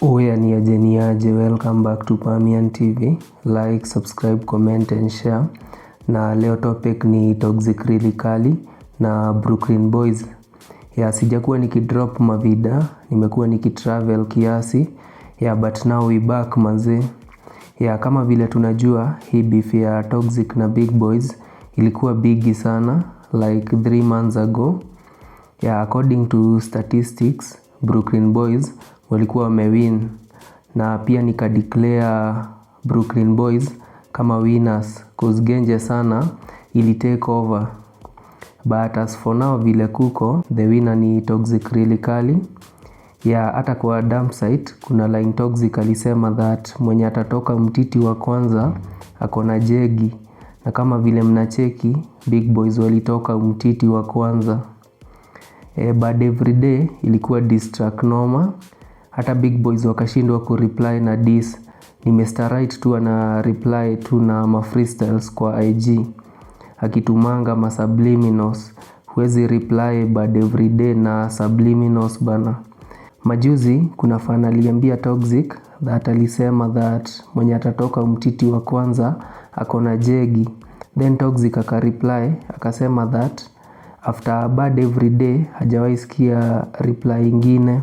Oya ni aje, welcome back to Pamian TV. Like, subscribe, comment and share. Na leo topic ni Toxic Really Kali na Brooklyn Boys. Sijakuwa nikidrop mavida, nimekuwa nikitravel kiasi. But now we back manze. Kama vile tunajua hii beef ya Toxic na Big Boys ilikuwa bigi sana like 3 months ago. According to statistics, Brooklyn Boys walikuwa wamewin na pia declare Brooklyn Boys kama winners cause Genje sana ili take over. But as for now vile kuko, the winner ni Toxic Really Kali. Hata kwa dump site kuna line Toxic alisema that mwenye atatoka mtiti wa kwanza akona jegi, na kama vile mnacheki Big Boys walitoka mtiti wa kwanza. But everyday ilikuwa diss track noma. Hata Big Boys wakashindwa kureply na diss. Ni Mr. Right tu ana reply tu na ma freestyles kwa IG akitumanga ma subliminals. Huwezi reply but everyday na subliminals bana. Majuzi kuna fan aliambia Toxic that alisema that mwenye atatoka mtiti wa kwanza akona jegi. Then Toxic akareply akasema that after a bad everyday hajawahi sikia reply ingine.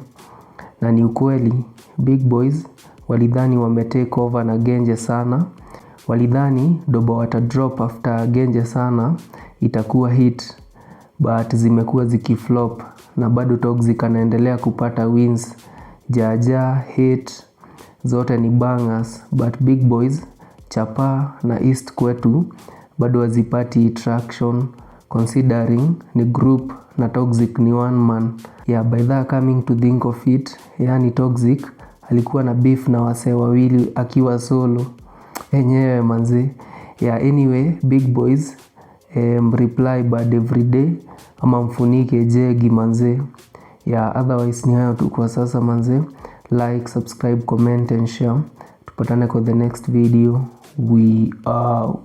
Na ni ukweli, Big Boys walidhani wametake over na Genje sana. Walidhani dobo watadrop after Genje sana itakuwa hit, but zimekuwa zikiflop na bado Toxic anaendelea kupata wins. Jaja, hit, zote ni bangers, but Big Boys, Chapa na East kwetu bado hazipati traction considering ni group na Toxic ni one man. By that coming to think of it, yani Toxic alikuwa na beef na wasee wawili akiwa solo enyewe manze. Anyway, Big Boys reply bad everyday ama mfunike jegi manze. Otherwise ni hayo tu kwa sasa manze. Like, subscribe, comment and share. Tupatane kwa the next video. We out.